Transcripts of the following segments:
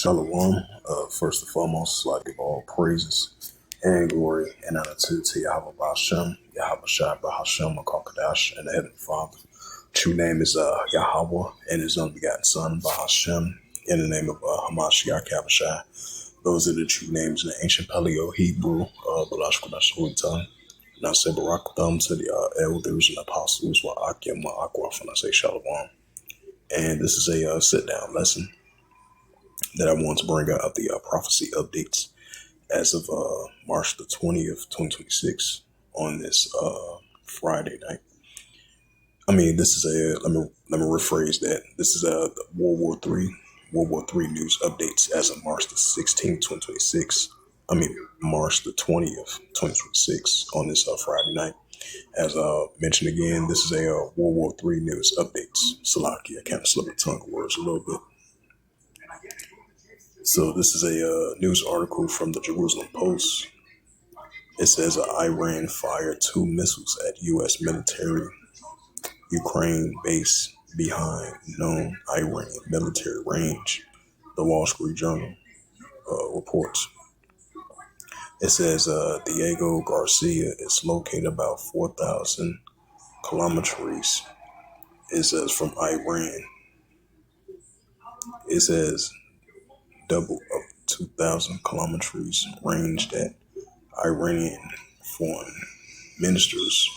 Shalom. First and foremost, I'd like to give all praises and glory and honor to Yahweh Bashem, Yahweh Shai Bahashem, Makakadash, and the Heavenly Father. True name is Yahweh and his unbegotten Son, Bahashem, in the name of Hamashiach Yahweh. Those are the true names in the ancient Paleo Hebrew, Balash Kodash Holy Tongue. And I say Barak Thumb to the elders and apostles, Wa'akim, Wa'akwaf, and I say Shalom. And this is a sit-down lesson that I want to bring out the prophecy updates as of March the 20th, 2026 on this Friday night. This is let me rephrase that. This is World War Three news updates as of March the 16th, 2026. March the 20th, 2026 on this Friday night. As mentioned again, this is a World War Three news updates. Salaki, I kind of slipped my tongue of words a little bit. So this is a news article from the Jerusalem Post. It says Iran fired 2 missiles at U.S. military Ukraine base behind known Iranian military range, the Wall Street Journal reports. It says Diego Garcia is located about 4,000 kilometers. It says from Iran. It says double of 2,000 kilometers range that Iranian foreign ministers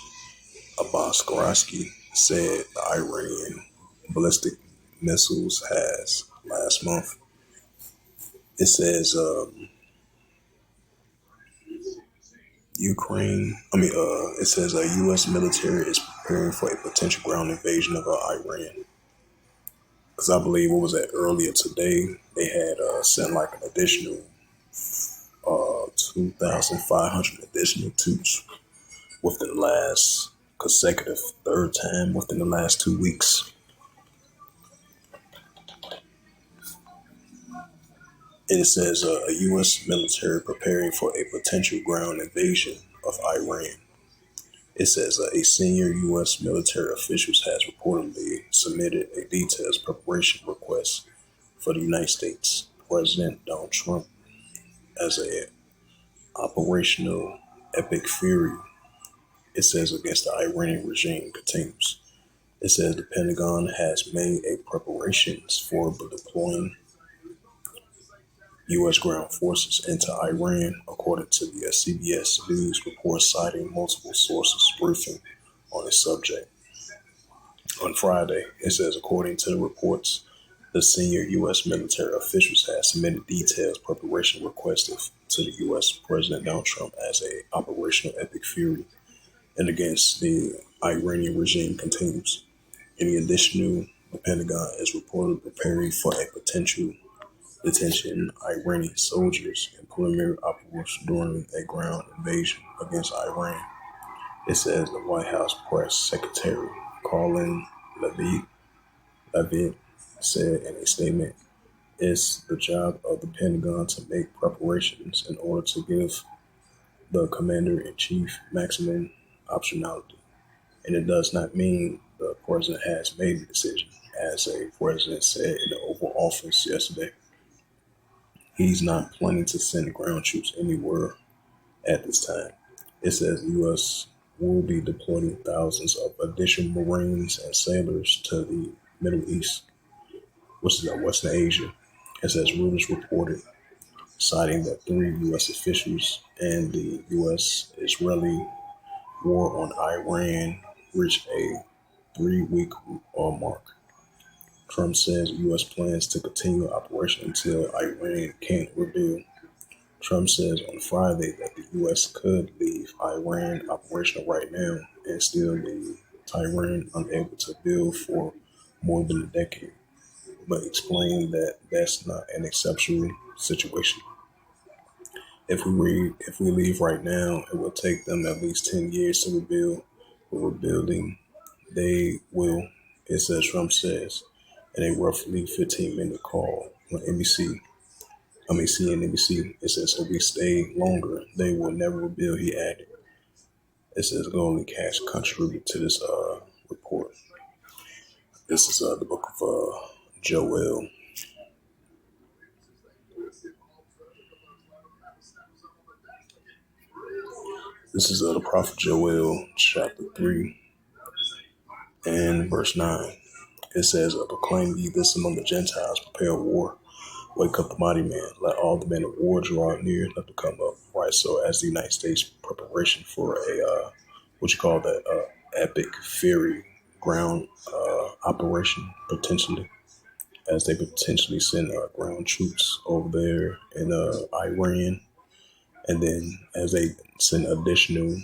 Abbas Garaski said the Iranian ballistic missiles has last month. It says it says U.S. military is preparing for a potential ground invasion of Iran. Because I believe, what was that, earlier today, they had sent like an additional 2,500 additional troops within the last consecutive third time within the last 2 weeks. And it says a U.S. military preparing for a potential ground invasion of Iran. It says a senior U.S. military official has reportedly submitted a detailed preparation request for the United States President Donald Trump as a operational epic fury. It says against the Iranian regime continues. It says the Pentagon has made a preparations for deploying U.S. ground forces into Iran, according to the CBS News report, citing multiple sources briefing on the subject. On Friday, it says, according to the reports, the senior U.S. military officials have submitted detailed preparation requests to the U.S. President Donald Trump as a operational epic fury and against the Iranian regime continues. In addition, the Pentagon is reportedly preparing for a potential detention Iranian soldiers in preliminary operations during a ground invasion against Iran. It says the White House press secretary Karoline Leavitt said in a statement, "It's the job of the Pentagon to make preparations in order to give the commander-in-chief maximum optionality. And it does not mean the president has made a decision," as a president said in the Oval Office yesterday. He's not planning to send ground troops anywhere at this time. It says the U.S. will be deploying thousands of additional Marines and sailors to the Middle East, which is Western Asia. It says Reuters reported, citing that 3 U.S. officials and the U.S.-Israeli war on Iran reached a 3-week mark. Trump says U.S. plans to continue operation until Iran can't rebuild. Trump says on Friday that the U.S. could leave Iran operational right now and still leave Tehran unable to build for more than a decade, but explained that that's not an exceptional situation. If we leave right now, it will take them at least 10 years to rebuild. But rebuilding, they will, it says, Trump says, in a roughly 15-minute call on CNBC. It says, if we stay longer, they will never rebuild, he added. It says, Golden Cash contributed to this report. This is the book of Joel. This is the prophet Joel, chapter 3 and verse 9. It says, proclaim ye this among the Gentiles, prepare war, wake up the mighty man, let all the men of war draw near, let them come up. Right, so as the United States preparation for what you call that, epic ferry ground operation, potentially, as they potentially send ground troops over there in Iran, and then as they send additional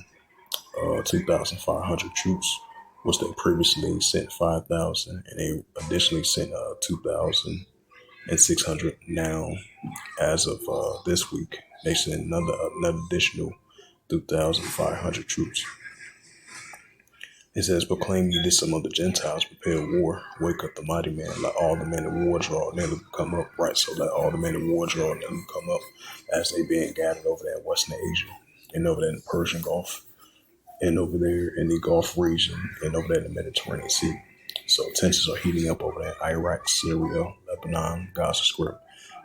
2,500 troops, which they previously sent 5,000, and they additionally sent 2,600. Now, as of this week, they sent another additional 2,500 troops. It says, proclaim ye this among the Gentiles, prepare war, wake up the mighty man, let all the men of war draw, and let them come up. Right, so let all the men of war draw, and let them come up, as they being gathered over there in Western Asia, and over there in the Persian Gulf, and over there in the Gulf region, and over there in the Mediterranean Sea. So tensions are heating up over there in Iraq, Syria, Lebanon, Gaza Strip,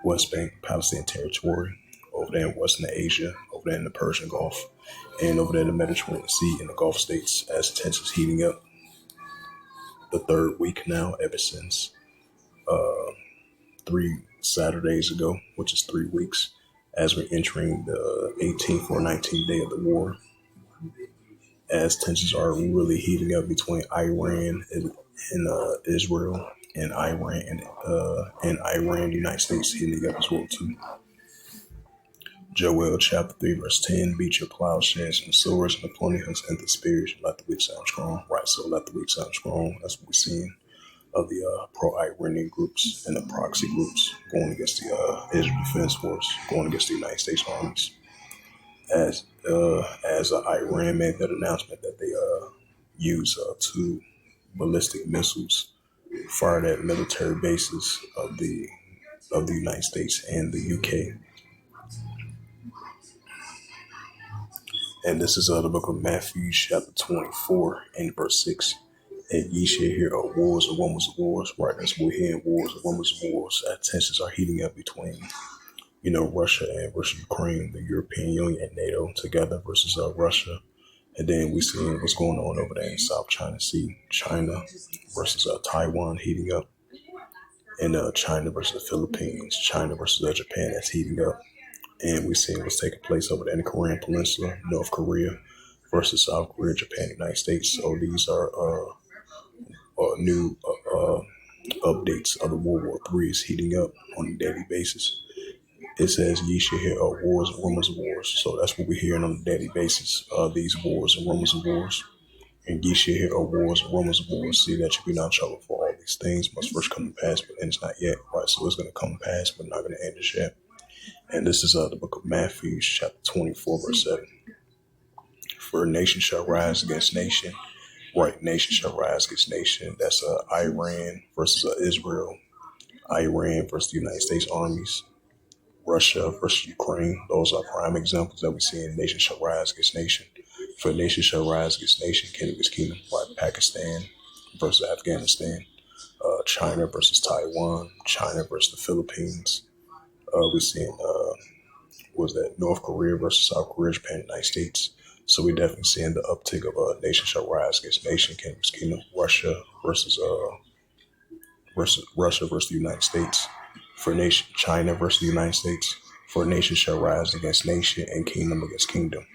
West Bank, Palestinian territory, over there in Western Asia, over there in the Persian Gulf, and over there in the Mediterranean Sea in the Gulf states, as tensions heating up the third week now, ever since 3 Saturdays ago, which is 3 weeks, as we're entering the 18th or 19th day of the war, as tensions are really heating up between Iran and Israel, and Iran the United States heating up as well too. Joel chapter 3 verse 10, beat your plowshares and swords and the plenty hooks and the spears, let the weak sound strong. Right, so let the weak sound strong. That's what we're seeing of the pro-Iranian groups and the proxy groups going against the Israel Defense Force, going against the United States armies. As Iran made that announcement that they use 2 ballistic missiles fired at military bases of the United States and the UK. And this is the book of Matthew, chapter 24, and verse 6. And ye shall hear of wars and rumors of wars. Right, that's what we're hearing, wars and rumors of wars. Tensions are heating up between, Russia and Ukraine, the European Union and NATO together versus Russia. And then we seeing what's going on over there in South China Sea, China versus Taiwan heating up, and China versus the Philippines, China versus Japan that's heating up. And we're seeing what's taking place over there in the Korean Peninsula, North Korea versus South Korea, Japan, United States. So these are new updates of the World War III is heating up on a daily basis. It says, ye shall hear of wars and rumors of wars. So that's what we're hearing on a daily basis, these wars and rumors of wars. And ye shall hear of wars and rumors of wars. See that you be not troubled, for all these things must first come to pass, but it's not yet. Right, so it's going to come to pass, but not going to end just yet. And this is the book of Matthew, chapter 24, verse 7. For nation shall rise against nation. Right, nation shall rise against nation. That's Iran versus Israel. Iran versus the United States armies. Russia versus Ukraine. Those are prime examples that we see in nation shall rise against nation. For nation shall rise against nation, kingdom against kingdom. Right, Pakistan versus Afghanistan. China versus Taiwan. China versus the Philippines. We're seeing was that North Korea versus South Korea, Japan, United States. So we're definitely seeing the uptick of nation shall rise against nation, kingdom against kingdom. Russia versus the United States. For nation, China versus the United States. For nation shall rise against nation, and kingdom against kingdom.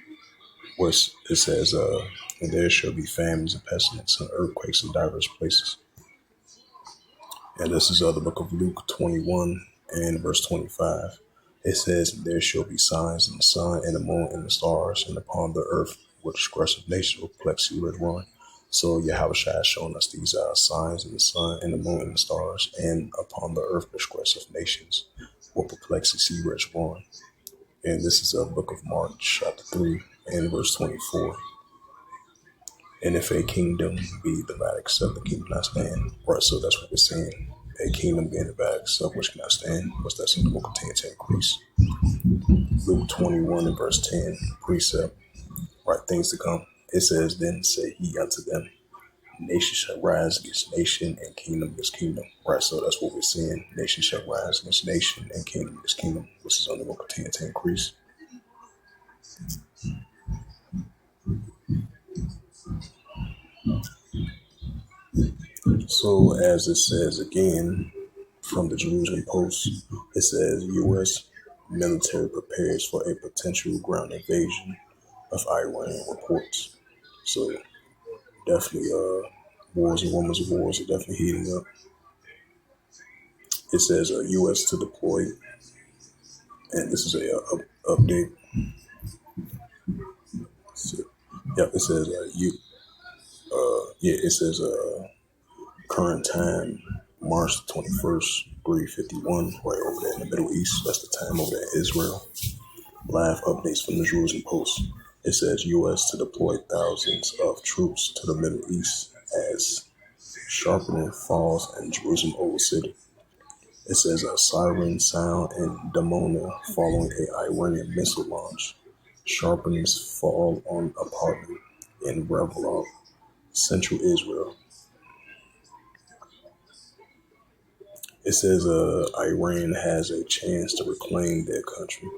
Which it says, and there shall be famines and pestilence and earthquakes in diverse places. And this is the book of Luke 21 and verse 25. It says, there shall be signs in the sun and the moon and the stars, and upon the earth with disgressive nature will perplex you with one. So Yahushua has shown us these signs in the sun and the moon and the stars, and upon the earth disgressive nations will perplex you see rich one. And this is the book of Mark, chapter 3 and verse 24. And if a kingdom be divided, except the kingdom not stand. Right, so that's what we're saying. A kingdom being divided, except which cannot stand. What's that something will continue to increase? Luke 21 and verse 10, precept, right, things to come. It says, then said he unto them, nation shall rise against nation and kingdom against kingdom. Right, so that's what we're seeing. Nation shall rise against nation and kingdom against kingdom, which is only going to continue to increase. So, as it says again from the Jerusalem Post, it says U.S. military prepares for a potential ground invasion of Iran reports. So, definitely, wars and rumors of wars are definitely heating up. It says U.S. to deploy, and this is update. So, yep, it says it says current time March 21st, 3:51, right over there in the Middle East. That's the time over there in Israel. Live updates from the Jerusalem Post. It says U.S. to deploy thousands of troops to the Middle East as sharpening falls in Jerusalem Old City. It says a siren sound in Dimona following a Iranian missile launch. Sharpenings fall on apartment in Revlon, central Israel. It says Iran has a chance to reclaim their country.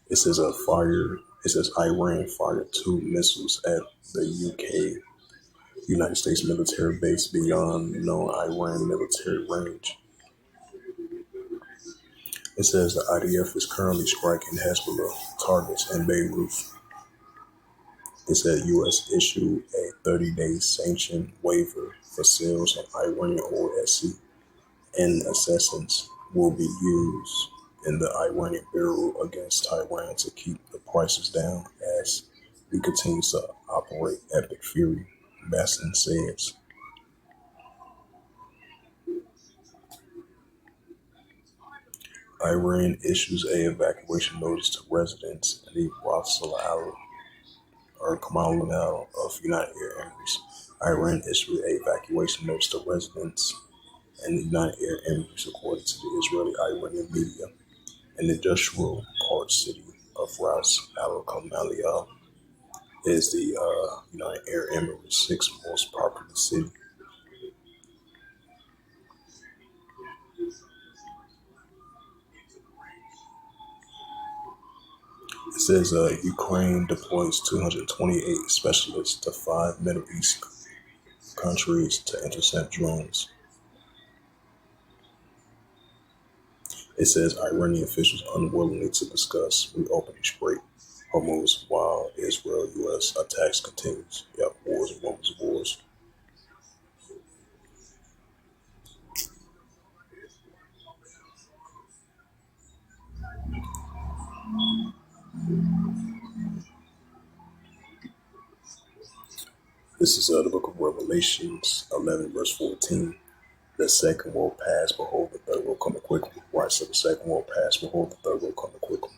It says It says Iran fired two missiles at the United States military base beyond known Iran military range. It says the IDF is currently striking Hezbollah targets in Beirut. It said U.S. issued a 30-day sanction waiver for sales of Iranian oil at sea, and assassins will be used in the Iranian barrel against Taiwan to keep the prices down as we continue to operate Epic Fury, Basson says. Iran issues a evacuation notice to residents in the Ras Al or Kamal of United Arab Emirates. Iran issued a evacuation notice to residents in the United Arab Emirates, according to the Israeli Iranian media. An industrial port city of Ras Al Khaimah is the United Arab Emirates' sixth most populous city. It says Ukraine deploys 228 specialists to five Middle East countries to intercept drones. It says Iranian officials unwillingly to discuss reopening Strait Hormuz while Israel-U.S. attacks continues. Yep, wars and rumors of wars. This is the book of Revelations 11, verse 14. The second will pass, behold, the third will come quickly. Right, so the second will pass, behold, the third will come quickly.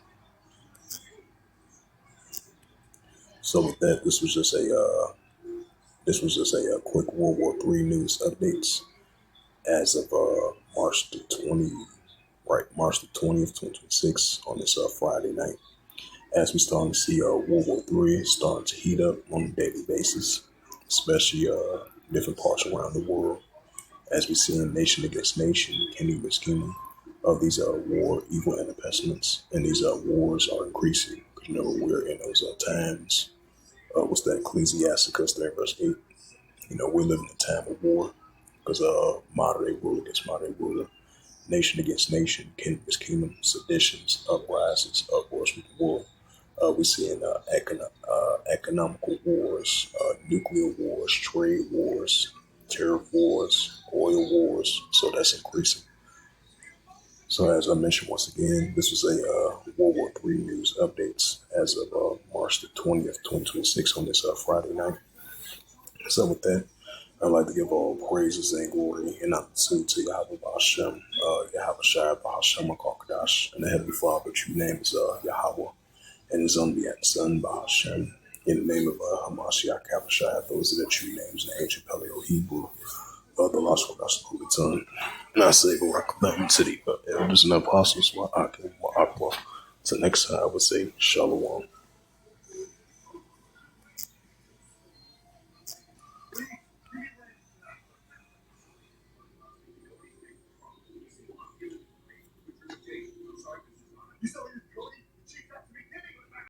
So with that, this was just a quick World War III news updates as of March the 20th, 2026 on this Friday night. As we starting to see World War III starting to heat up on a daily basis, especially different parts around the world. As we see in nation against nation, kingdom against kingdom, of these war, evil, and pestilence, and these wars are increasing. You know, we're in those times. What's that? Ecclesiasticus 3 verse 8. You know, we're living in a time of war because moderate ruler against moderate ruler, nation against nation, kingdom against kingdom, seditions, uprisings, uproars with war. We're seeing economical wars, nuclear wars, trade wars, terror wars, oil wars. So that's increasing. So as I mentioned once again, this was a World War III news updates as of March the 20th, 2026 on this Friday night. So with that, I'd like to give all praises and glory and opportunity to Yahweh Ba'Shem, Yahweh Shai Ba'Shem HaKadosh, and the Heavenly Father, true name is Yahweh, and his unbegotten Son Ba'Shem, in the name of Hamashiach Yahweh, those are the true names in ancient Paleo Hebrew, the lost Holy Tongue. And I say, Barak City, elders and apostles, Wa'akim, Wa'akwa. So next time I would say, Shalom.